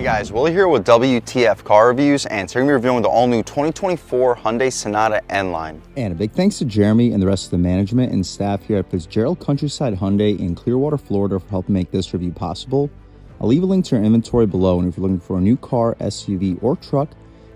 guys, Willie here with W.T.F car reviews, and today we're going to be reviewing the all-new 2024 Hyundai Sonata N-Line. And a big thanks to Jeremy and the rest of the management and staff here at Fitzgerald Countryside Hyundai in Clearwater, Florida for helping make this review possible. I'll leave a link to our inventory below, and if you're looking for a new car, SUV, or truck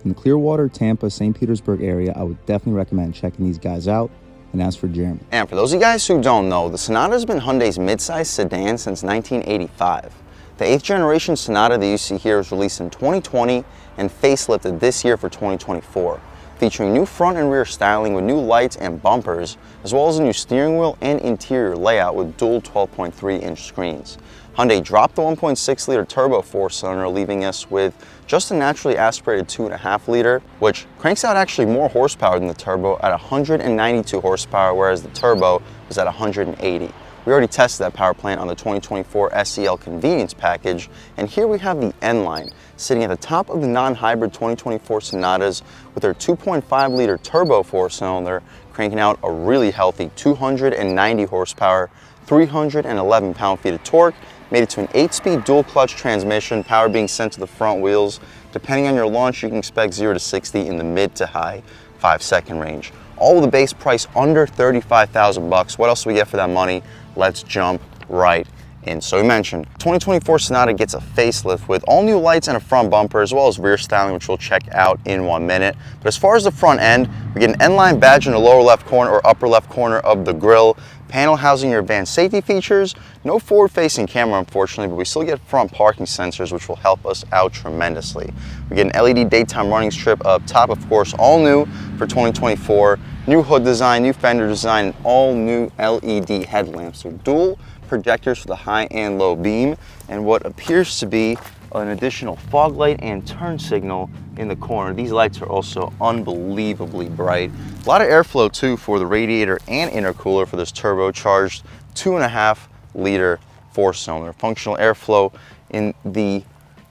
in the Clearwater, Tampa, St. Petersburg area, I would definitely recommend checking these guys out. And as for Jeremy. And for those of you guys who don't know, the Sonata has been Hyundai's midsize sedan since 1985. The 8th generation Sonata that you see here was released in 2020 and facelifted this year for 2024, featuring new front and rear styling with new lights and bumpers, as well as a new steering wheel and interior layout with dual 12.3-inch screens. Hyundai dropped the 1.6-liter turbo 4-cylinder, leaving us with just a naturally aspirated 2.5-liter, which cranks out actually more horsepower than the turbo at 192 horsepower, whereas the turbo was at 180. We already tested that power plant on the 2024 SEL convenience package, and here we have the N-Line, sitting at the top of the non-hybrid 2024 Sonatas with their 2.5-liter turbo 4-cylinder, cranking out a really healthy 290 horsepower, 311 pound-feet of torque, made it to an 8-speed dual-clutch transmission, power being sent to the front wheels. Depending on your launch, you can expect 0 to 60 in the mid to high 5-second range. All with the base price under $35,000. What else do we get for that money? Let's jump right in. So we mentioned 2024 Sonata gets a facelift with all new lights and a front bumper, as well as rear styling, which we'll check out in 1 minute. But as far as the front end, we get an N-Line badge in the lower left corner or upper left corner of the grille, panel housing your advanced safety features, no forward-facing camera unfortunately, but we still get front parking sensors, which will help us out tremendously. We get an LED daytime running strip up top, of course, all new for 2024, new hood design, new fender design, and all new LED headlamps. So dual projectors for the high and low beam, and what appears to be an additional fog light and turn signal in the corner. These lights are also unbelievably bright. A lot of airflow too for the radiator and intercooler for this turbocharged 2.5-liter 4-cylinder. Functional airflow in the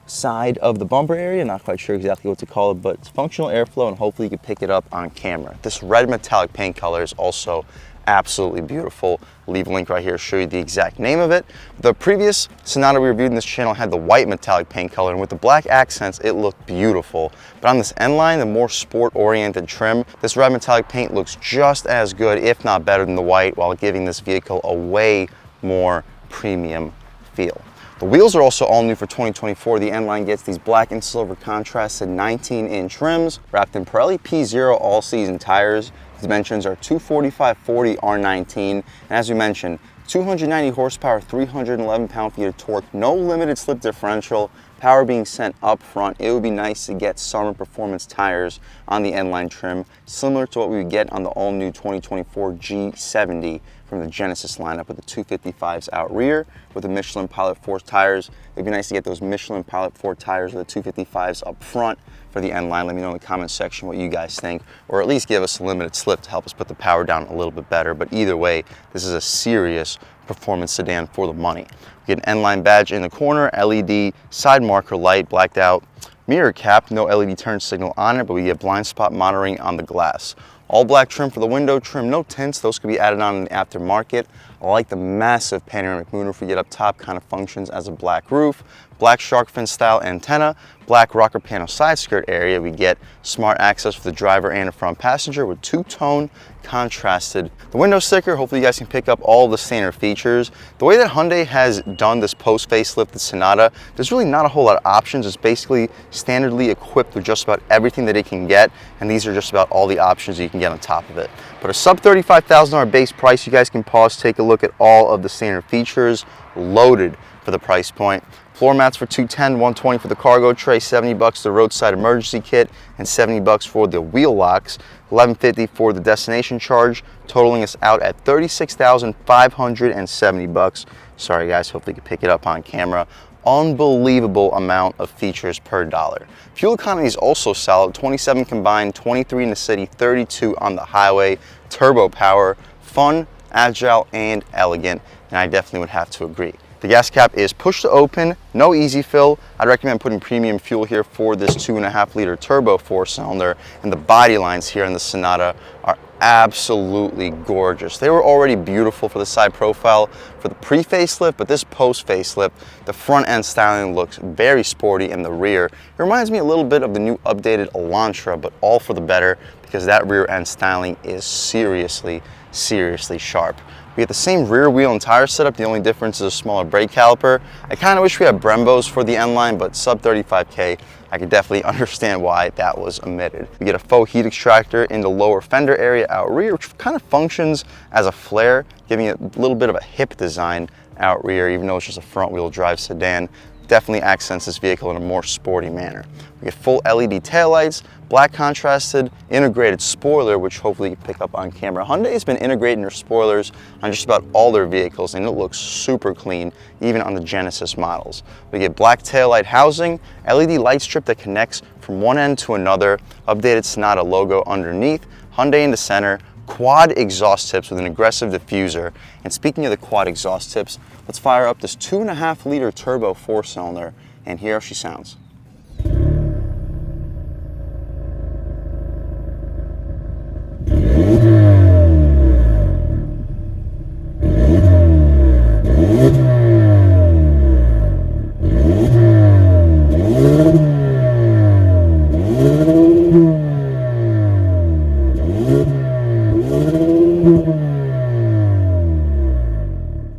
side of the bumper area, not quite sure exactly what to call it, but it's functional airflow, and hopefully you can pick it up on camera. This red metallic paint color is also absolutely beautiful. Leave a link right here to show you the exact name of it. The previous Sonata we reviewed in this channel had the white metallic paint color, and with the black accents it looked beautiful. But on this N-Line, the more sport-oriented trim, this red metallic paint looks just as good, if not better than the white, while giving this vehicle a way more premium feel. The wheels are also all new for 2024. The N-Line gets these black and silver contrasted 19-inch rims wrapped in Pirelli P0 all-season tires. Dimensions are 245/40 R19, and as we mentioned, 290 horsepower, 311 pound-feet of torque, no limited slip differential, power being sent up front. It would be nice to get summer performance tires on the N-Line trim, similar to what we would get on the all-new 2024 G70 from the Genesis lineup with the 255s out rear with the Michelin Pilot 4 tires. It'd be nice to get those Michelin Pilot 4 tires with the 255s up front for the N-Line. Let me know in the comment section what you guys think, or at least give us a limited slip to help us put the power down a little bit better. But either way, this is a serious performance sedan for the money. We get an N-Line badge in the corner, LED side marker light, blacked out mirror cap, no LED turn signal on it, but we get blind spot monitoring on the glass. All black trim for the window trim, no tints, those could be added on in the aftermarket. I like the massive panoramic moonroof we get up top, kind of functions as a black roof. Black shark fin style antenna, black rocker panel side skirt area. We get smart access for the driver and the front passenger with two-tone contrasted. The window sticker, hopefully you guys can pick up all the standard features. The way that Hyundai has done this post facelifted Sonata, there's really not a whole lot of options. It's basically standardly equipped with just about everything that it can get, and these are just about all the options you can get on top of it. But a sub $35,000 base price, you guys can pause, take a look at all of the standard features loaded for the price point. Floor mats for $210, $120 for the cargo tray, $70 the roadside emergency kit, and $70 for the wheel locks, $11.50 for the destination charge, totaling us out at $36,570. Sorry guys, hopefully you can pick it up on camera. Unbelievable amount of features per dollar. Fuel economy is also solid, 27 combined, 23 in the city, 32 on the highway. Turbo power, fun, agile, and elegant, and I definitely would have to agree. The gas cap is push to open, no easy fill. I'd recommend putting premium fuel here for this 2.5-liter turbo 4-cylinder, and the body lines here in the Sonata are absolutely gorgeous. They were already beautiful for the side profile for the pre-facelift, but this post-facelift, the front end styling looks very sporty in the rear. It reminds me a little bit of the new updated Elantra, but all for the better because that rear end styling is seriously sharp. We get the same rear wheel and tire setup, the only difference is a smaller brake caliper. I kind of wish we had Brembos for the N-Line, but sub 35K, I could definitely understand why that was omitted. We get a faux heat extractor in the lower fender area out rear, which kind of functions as a flare, giving it a little bit of a hip design out rear, even though it's just a front wheel drive sedan. Definitely accents this vehicle in a more sporty manner. We get full LED taillights, black contrasted, integrated spoiler, which hopefully you pick up on camera. Hyundai has been integrating their spoilers on just about all their vehicles, and it looks super clean, even on the Genesis models. We get black taillight housing, LED light strip that connects from one end to another, updated Sonata logo underneath, Hyundai in the center, quad exhaust tips with an aggressive diffuser. And speaking of the quad exhaust tips, let's fire up this 2.5-liter turbo 4-cylinder and hear how she sounds.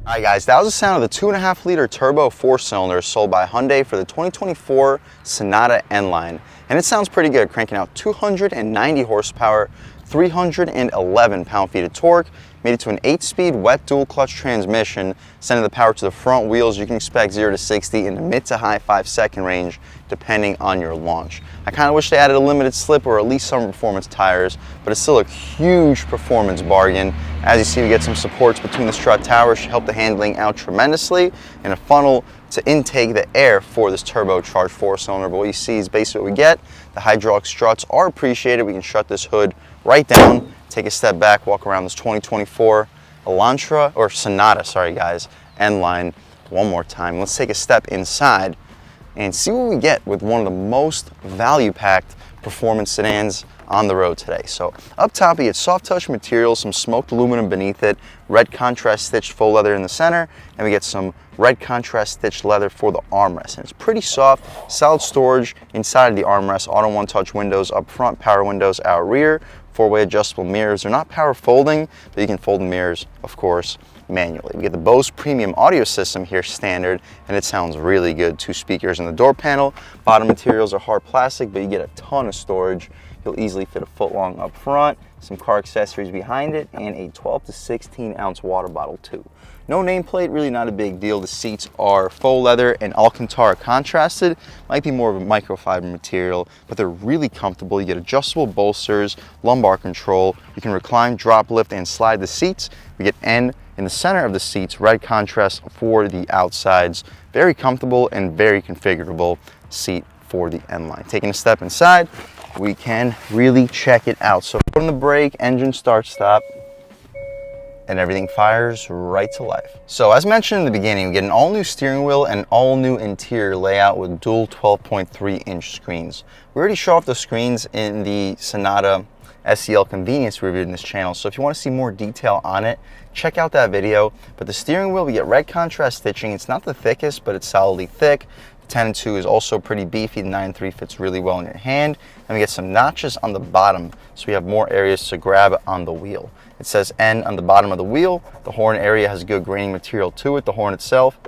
Alright guys, that was the sound of the 2.5-liter turbo 4-cylinder sold by Hyundai for the 2024 Sonata N-Line. And it sounds pretty good, cranking out 290 horsepower, 311 pound-feet of torque, made it to an 8-speed wet dual-clutch transmission, sending the power to the front wheels. You can expect 0 to 60 in the mid to high 5-second range, depending on your launch. I kind of wish they added a limited slip or at least some performance tires, but it's still a huge performance bargain. As you see, we get some supports between the strut towers to help the handling out tremendously, and a funnel to intake the air for this turbocharged 4-cylinder. But what you see is basically what we get. The hydraulic struts are appreciated. We can shut this hood right down, take a step back, walk around this 2024 Sonata, sorry guys, N-Line one more time. Let's take a step inside and see what we get with one of the most value-packed performance sedans on the road today. So up top, we get soft touch materials, some smoked aluminum beneath it, red contrast stitched faux leather in the center, and we get some red contrast stitched leather for the armrest. And it's pretty soft, solid storage inside of the armrest, auto one-touch windows up front, power windows out rear, 4-way adjustable mirrors. They're not power folding, but you can fold the mirrors, of course, manually. We get the Bose premium audio system here standard, and it sounds really good. 2 speakers in the door panel. Bottom materials are hard plastic, but you get a ton of storage. You'll easily fit a foot long up front, some car accessories behind it, and a 12 to 16 ounce water bottle too. No nameplate, really not a big deal. The seats are faux leather and Alcantara contrasted. Might be more of a microfiber material, but they're really comfortable. You get adjustable bolsters, lumbar control. You can recline, drop, lift, and slide the seats. We get N in the center of the seats, red contrast for the outsides. Very comfortable and very configurable seat for the N-Line. Taking a step inside, we can really check it out. So put on the brake, engine start stop, and everything fires right to life. So as mentioned in the beginning, we get an all-new steering wheel and all-new interior layout with dual 12.3-inch screens. We already show off the screens in the Sonata SEL convenience we reviewed in this channel, so if you want to see more detail on it, check out that video. But the steering wheel, we get red contrast stitching. It's not the thickest, but it's solidly thick. 10-2 is also pretty beefy. The 9-3 fits really well in your hand. And we get some notches on the bottom, so we have more areas to grab on the wheel. It says N on the bottom of the wheel. The horn area has good graining material to it. The horn itself,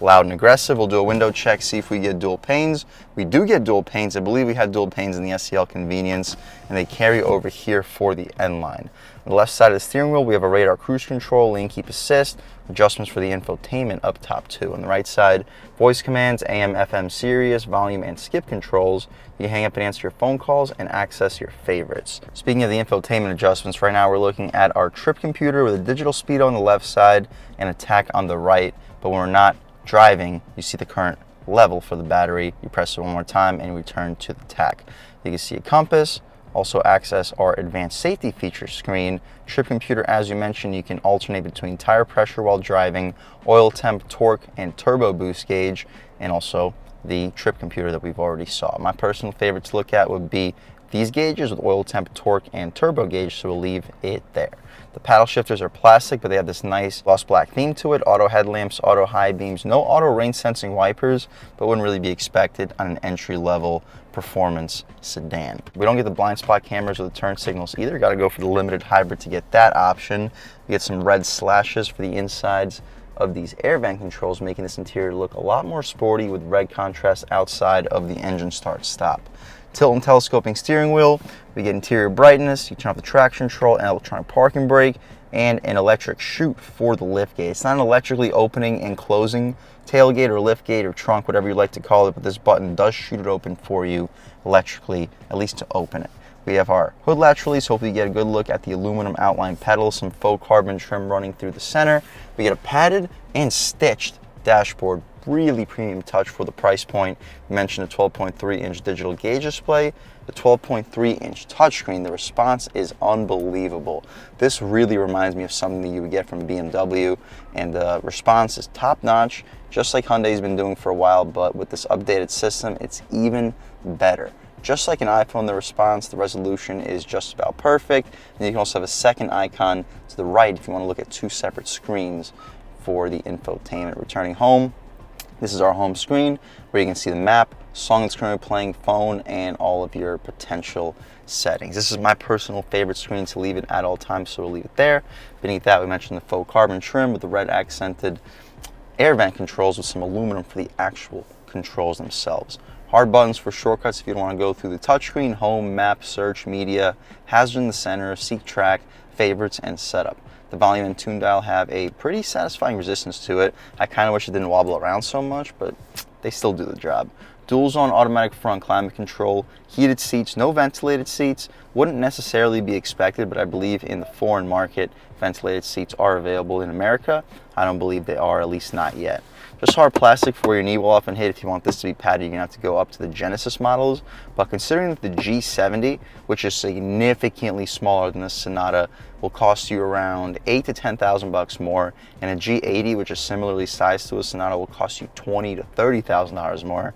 loud and aggressive. We'll do a window check, see if we get dual panes. We do get dual panes. I believe we had dual panes in the SEL convenience, and they carry over here for the N-Line. On the left side of the steering wheel, we have a radar cruise control, lane keep assist, adjustments for the infotainment up top too. On the right side, voice commands, AM, FM, Sirius, volume, and skip controls. You can hang up and answer your phone calls and access your favorites. Speaking of the infotainment adjustments, right now we're looking at our trip computer with a digital speedo on the left side and a tack on the right. But when we're not driving, you see the current level for the battery. You press it one more time and you return to the tack. You can see a compass. Also access our advanced safety feature screen. Trip computer, as you mentioned, you can alternate between tire pressure while driving, oil temp, torque, and turbo boost gauge, and also the trip computer that we've already saw. My personal favorite to look at would be these gauges with oil temp, torque, and turbo gauge, so we'll leave it there. The paddle shifters are plastic, but they have this nice gloss black theme to it. Auto headlamps, auto high beams, no auto rain sensing wipers, but wouldn't really be expected on an entry-level performance sedan. We don't get the blind spot cameras or the turn signals either. Got to go for the limited hybrid to get that option. We get some red slashes for the insides of these air vent controls, making this interior look a lot more sporty with red contrast outside of the engine start stop. Tilt and telescoping steering wheel, we get interior brightness, you turn off the traction control, and electronic parking brake, and an electric chute for the lift gate. It's not an electrically opening and closing tailgate or lift gate or trunk, whatever you like to call it, but this button does shoot it open for you electrically, at least to open it. We have our hood latch release. Hopefully you get a good look at the aluminum outline pedals, some faux carbon trim running through the center. We get a padded and stitched dashboard, really premium touch for the price point. We mentioned a 12.3-inch digital gauge display, the 12.3-inch touchscreen. The response is unbelievable. This really reminds me of something that you would get from BMW, and the response is top-notch, just like Hyundai's been doing for a while, but with this updated system, it's even better. Just like an iPhone, the response, the resolution is just about perfect. And you can also have a second icon to the right if you want to look at two separate screens for the infotainment. Returning home, this is our home screen where you can see the map, song that's currently playing, phone, and all of your potential settings. This is my personal favorite screen to leave it at all times, so we'll leave it there. Beneath that, we mentioned the faux carbon trim with the red accented air vent controls with some aluminum for the actual controls themselves. Hard buttons for shortcuts if you don't want to go through the touchscreen, home, map, search, media, hazard in the center, seek track, favorites, and setup. The volume and tune dial have a pretty satisfying resistance to it. I kind of wish it didn't wobble around so much, but they still do the job. Dual zone automatic front climate control, heated seats, no ventilated seats. Wouldn't necessarily be expected, but I believe in the foreign market, ventilated seats are available. In America, I don't believe they are, at least not yet. Just hard plastic for your knee will often hit. If you want this to be padded, you're gonna have to go up to the Genesis models. But considering that the G70, which is significantly smaller than the Sonata, will cost you around $8,000 to $10,000 more, and a G80, which is similarly sized to a Sonata, will cost you $20,000 to $30,000 more,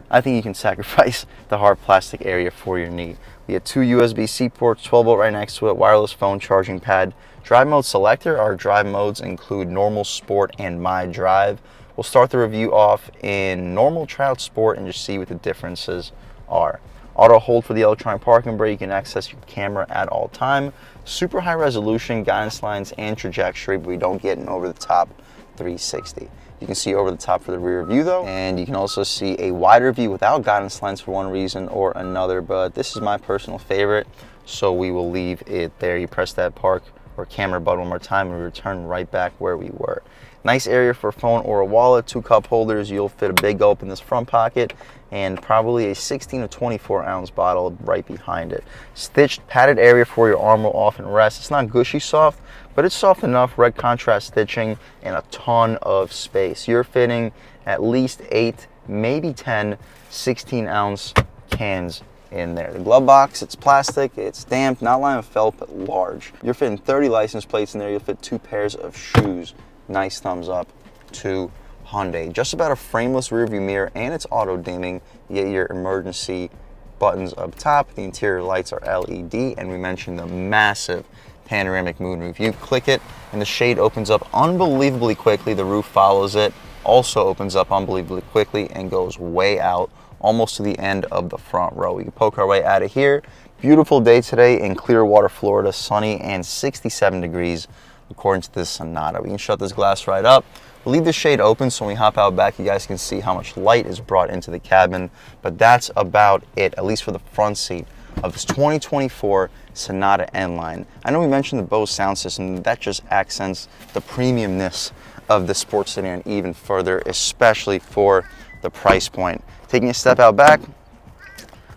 I think you can sacrifice the hard plastic area for your knee. We have two USB-C ports, 12 volt right next to it, wireless phone charging pad. Drive mode selector, our drive modes include normal, sport, and my drive. We'll start the review off in normal, trial, sport, and just see what the differences are. Auto hold for the electronic parking brake. You can access your camera at all time. Super high resolution, guidance lines, and trajectory, but we don't get an over-the-top 360. You can see over the top for the rear view though, and you can also see a wider view without guidance lines for one reason or another, but this is my personal favorite, so we will leave it there. You press that park or camera button one more time and we return right back where we were. Nice area for a phone or a wallet, two cup holders. You'll fit a big gulp in this front pocket and probably a 16 to 24 ounce bottle right behind it. Stitched padded area for your arm will often rest. It's not gushy soft, but it's soft enough, red contrast stitching, and a ton of space. You're fitting at least 8, maybe 10, 16 ounce cans in there. The glove box, it's plastic, it's damp, not lined with felt, but large. You're fitting 30 license plates in there. You'll fit 2 pairs of shoes. Nice thumbs up to Hyundai. Just about a frameless rear view mirror, and it's auto dimming. You get your emergency buttons up top. The interior lights are LED, and we mentioned the massive panoramic moonroof. You click it and the shade opens up unbelievably quickly. The roof follows it, also opens up unbelievably quickly and goes way out almost to the end of the front row. We can poke our way out of here. Beautiful day today in Clearwater, Florida, sunny and 67 degrees according to this Sonata. We can shut this glass right up. We'll leave the shade open so when we hop out back, you guys can see how much light is brought into the cabin, but that's about it, at least for the front seat of this 2024 Sonata N-Line. I know we mentioned the Bose sound system. That just accents the premiumness of the sports sedan even further, especially for the price point. Taking a step out back,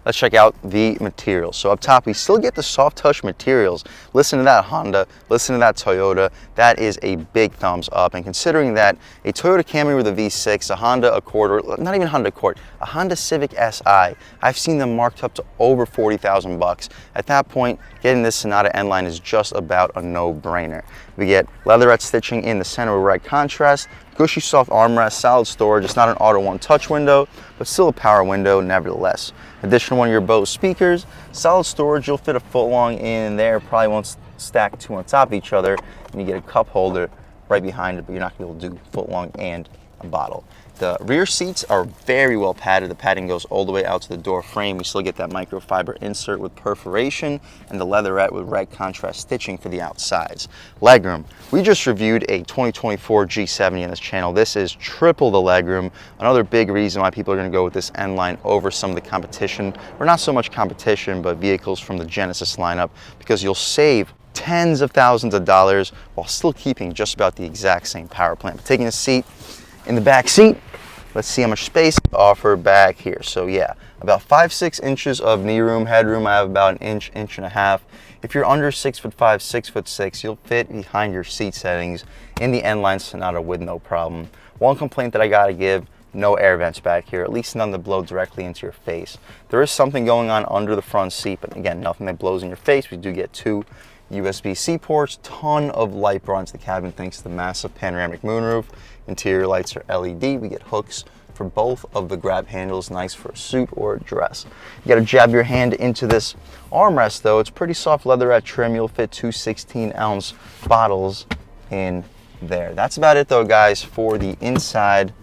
let's check out the materials. So up top, we still get the soft touch materials. Listen to that Honda, listen to that Toyota. That is a big thumbs up. And considering that a Toyota Camry with a V6, a Honda Accord, or not even Honda Accord, a Honda Civic Si, I've seen them marked up to over 40,000 bucks. At that point, getting this Sonata N-Line is just about a no-brainer. We get leatherette stitching in the center with red contrast, gushy soft armrest, solid storage. It's not an auto one touch window, but still a power window nevertheless. Additional one of your Bose speakers, solid storage. You'll fit a foot long in there, probably won't stack two on top of each other, and you get a cup holder right behind it, but you're not gonna be able to do foot long and a bottle. The rear seats are very well padded. The padding goes all the way out to the door frame. We still get that microfiber insert with perforation and the leatherette with red contrast stitching for the outsides. Legroom. We just reviewed a 2024 G70 on this channel. This is triple the legroom. Another big reason why people are going to go with this N line over some of the competition, or not so much competition, but vehicles from the Genesis lineup, because you'll save tens of thousands of dollars while still keeping just about the exact same power plant. But taking a seat in the back seat, let's see how much space offered back here. So yeah, about 5-6 inches of knee room, headroom. I have about an inch, inch and a half. If you're under 6'5", 6'6", you'll fit behind your seat settings in the N-Line Sonata with no problem. One complaint that I gotta give, no air vents back here, at least none that blow directly into your face. There is something going on under the front seat, but again, nothing that blows in your face. We do get 2 USB-C ports, ton of light brought into the cabin thanks to the massive panoramic moonroof. Interior lights are LED. We get hooks for both of the grab handles, nice for a suit or a dress. You gotta jab your hand into this armrest though. It's pretty soft leatherette trim. You'll fit 2 16-ounce bottles in there. That's about it though, guys, for the inside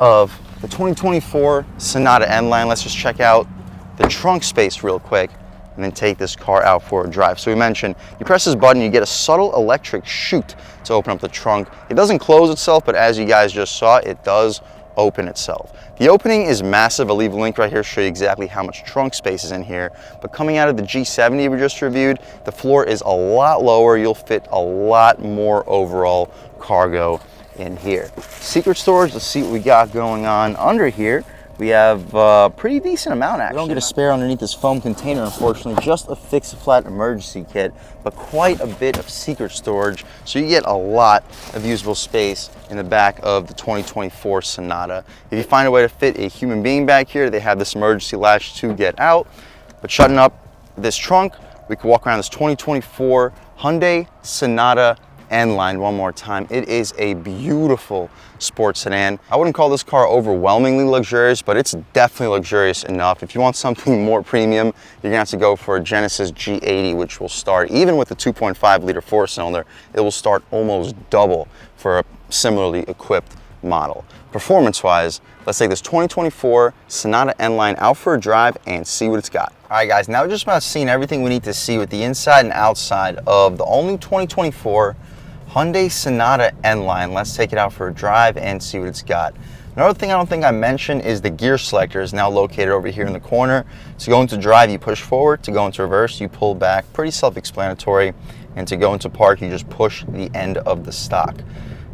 of the 2024 Sonata N-Line. Let's just check out the trunk space real quick and then take this car out for a drive. So we mentioned, you press this button, you get a subtle electric chute to open up the trunk. It doesn't close itself, but as you guys just saw, it does open itself. The opening is massive. I'll leave a link right here to show you exactly how much trunk space is in here. But coming out of the G70 we just reviewed, the floor is a lot lower. You'll fit a lot more overall cargo in here. Secret storage, let's see what we got going on under here. We have a pretty decent amount, actually. We don't get a spare underneath this foam container, unfortunately, just a fix-a-flat emergency kit, but quite a bit of secret storage, so you get a lot of usable space in the back of the 2024 Sonata. If you find a way to fit a human being back here, they have this emergency latch to get out, but shutting up this trunk, we can walk around this 2024 Hyundai Sonata N-Line one more time. It is a beautiful sports sedan. I wouldn't call this car overwhelmingly luxurious, but it's definitely luxurious enough. If you want something more premium, you're gonna have to go for a Genesis G80, which will start, even with the 2.5 liter 4-cylinder, it will start almost double for a similarly equipped model. Performance-wise, let's take this 2024 Sonata N-Line out for a drive and see what it's got. All right, guys, now we're just about seeing everything we need to see with the inside and outside of the all-new 2024 Hyundai Sonata N-Line. Let's take it out for a drive and see what it's got. Another thing I don't think I mentioned is the gear selector is now located over here in the corner. To go into drive, you push forward. To go into reverse, you pull back. Pretty self-explanatory. And to go into park, you just push the end of the stock.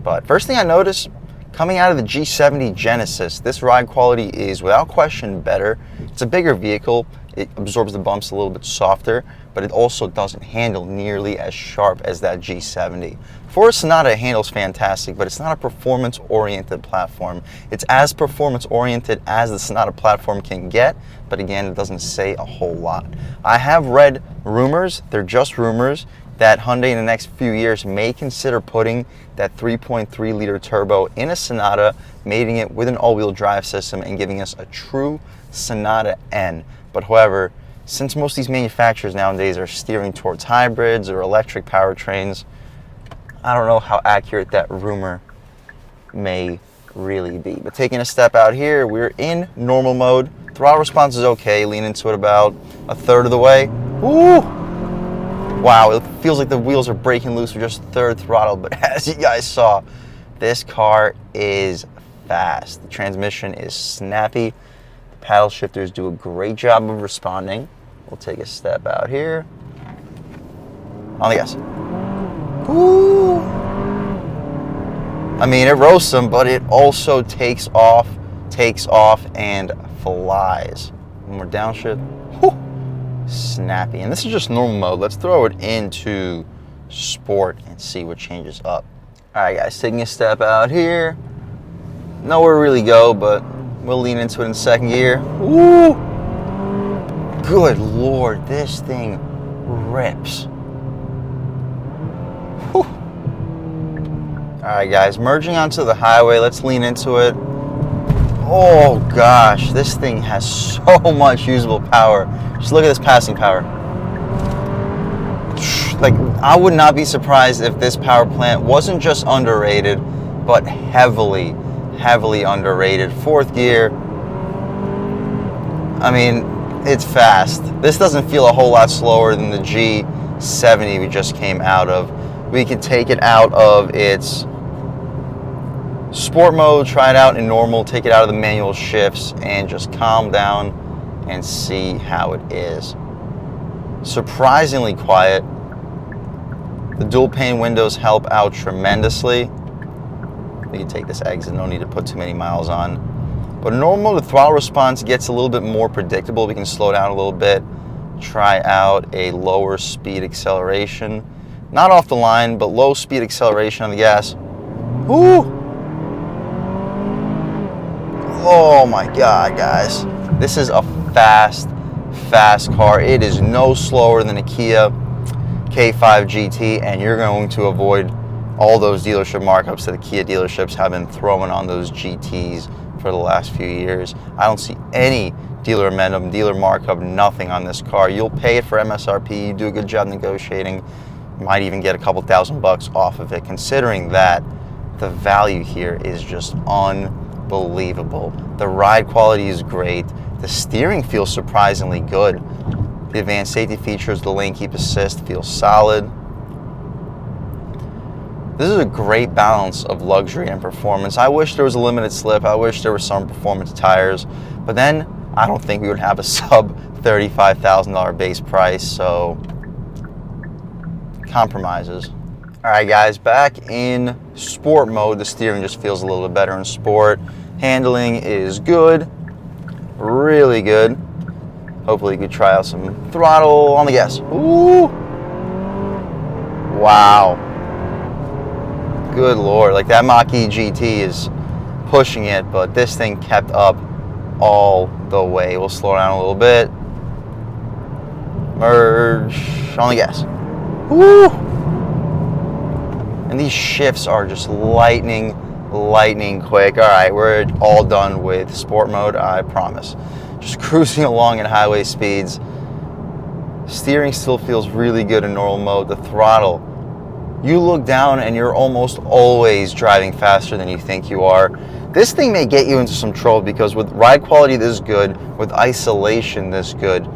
But first thing I noticed, coming out of the G70 Genesis, this ride quality is without question better. It's a bigger vehicle. It absorbs the bumps a little bit softer, but it also doesn't handle nearly as sharp as that G70. For a Sonata, it handles fantastic, but it's not a performance-oriented platform. It's as performance-oriented as the Sonata platform can get, but again, it doesn't say a whole lot. I have read rumors, they're just rumors, that Hyundai in the next few years may consider putting that 3.3 liter turbo in a Sonata, mating it with an all-wheel drive system and giving us a true Sonata N. But however, since most of these manufacturers nowadays are steering towards hybrids or electric powertrains, I don't know how accurate that rumor may really be. But taking a step out here, we're in normal mode. Throttle response is okay, lean into it about a third of the way. Woo! Wow, it feels like the wheels are breaking loose with just third throttle, but as you guys saw, this car is fast. The transmission is snappy. The paddle shifters do a great job of responding. We'll take a step out here. On the gas. Ooh. I mean, it roasts them, but it also takes off, and flies. One more downshift. Whew. Snappy. And this is just normal mode. Let's throw it into sport and see what changes up. All right, guys, taking a step out here. Nowhere to really go, but we'll lean into it in second gear. Ooh. Good Lord, this thing rips. Whew. right, guys, merging onto the highway. Let's lean into it. Oh gosh, this thing has so much usable power. Just look at this passing power. Like, I would not be surprised if this power plant wasn't just underrated, but heavily underrated. Fourth gear. I mean, it's fast. This doesn't feel a whole lot slower than the G70 we just came out of. We could take it out of its sport mode, try it out in normal, take it out of the manual shifts, and just calm down and see how it is. Surprisingly quiet. The dual pane windows help out tremendously. We can take this exit, no need to put too many miles on. But normal, the throttle response gets a little bit more predictable. We can slow down a little bit, try out a lower speed acceleration. Not off the line, but low speed acceleration on the gas. Woo! Oh my God, guys. This is a fast car. It is no slower than a Kia K5 GT, and you're going to avoid all those dealership markups that the Kia dealerships have been throwing on those GTs for the last few years. I don't see any dealer amendment, dealer markup, nothing on this car. You'll pay it for MSRP, you do a good job negotiating, might even get a couple $1,000 off of it. Considering that, the value here is just unbelievable. The ride quality is great. The steering feels surprisingly good. The advanced safety features, the lane keep assist, feels solid. This is a great balance of luxury and performance. I wish there was a limited slip. I wish there were some performance tires, but then I don't think we would have a sub $35,000 base price, so compromises. All right, guys, back in sport mode. The steering just feels a little bit better in sport. Handling is good, really good. Hopefully you could try out some throttle on the gas. Ooh, wow. Good Lord, like that Mach-E GT is pushing it, but this thing kept up all the way. We'll slow down a little bit. Merge on the gas. Woo! And these shifts are just lightning quick. All right, we're all done with sport mode, I promise. Just cruising along at highway speeds. Steering still feels really good in normal mode. The throttle, you look down and you're almost always driving faster than you think you are. This thing may get you into some trouble because with ride quality this good, with isolation this good,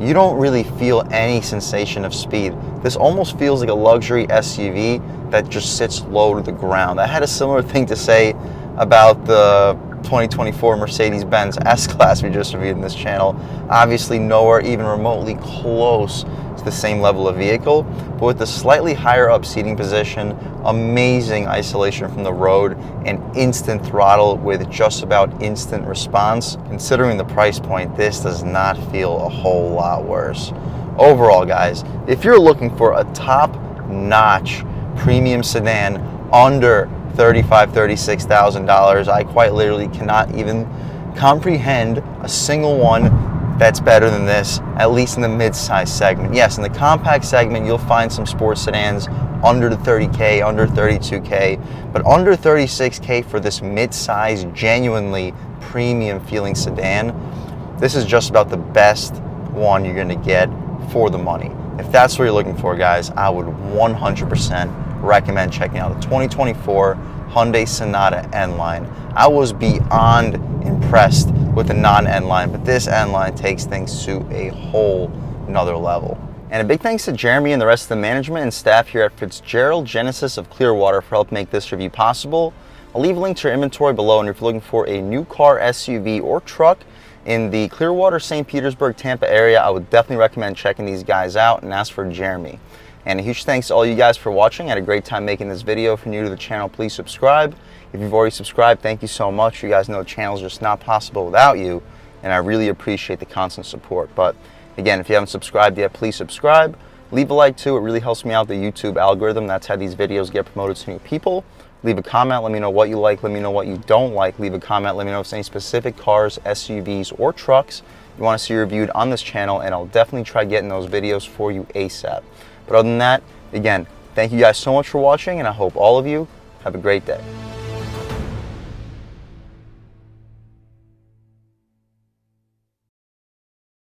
you don't really feel any sensation of speed. This almost feels like a luxury SUV that just sits low to the ground. I had a similar thing to say about the 2024 Mercedes-Benz S-Class we just reviewed in this channel. Obviously nowhere even remotely close to the same level of vehicle, but with the slightly higher up seating position, amazing isolation from the road, and instant throttle with just about instant response. Considering the price point, this does not feel a whole lot worse. Overall, guys, if you're looking for a top-notch premium sedan under $36,000, I quite literally cannot even comprehend a single one that's better than this, at least in the mid-size segment. Yes, in the compact segment, you'll find some sports sedans under the 30K, under 32K, but under 36K for this mid-size, genuinely premium feeling sedan, this is just about the best one you're gonna get for the money. If that's what you're looking for, guys, I would 100% recommend checking out the 2024 Hyundai Sonata N-Line. I was beyond impressed with the non-N-Line, but this N-Line takes things to a whole nother level. And a big thanks to Jeremy and the rest of the management and staff here at Fitzgerald Genesis of Clearwater for helping make this review possible. I'll leave a link to your inventory below, and if you're looking for a new car, SUV, or truck in the Clearwater, St. Petersburg, Tampa area, I would definitely recommend checking these guys out and ask for Jeremy. And a huge thanks to all you guys for watching. I had a great time making this video. If you're new to the channel, please subscribe. If you've already subscribed, thank you so much. You guys know the channel is just not possible without you, and I really appreciate the constant support. But again, if you haven't subscribed yet, please subscribe. Leave a like too. It really helps me out, the YouTube algorithm. That's how these videos get promoted to new people. Leave a comment. Let me know what you like. Let me know what you don't like. Leave a comment. Let me know if there's any specific cars, SUVs, or trucks you want to see reviewed on this channel, and I'll definitely try getting those videos for you ASAP. But other than that, again, thank you guys so much for watching, and I hope all of you Have a great day.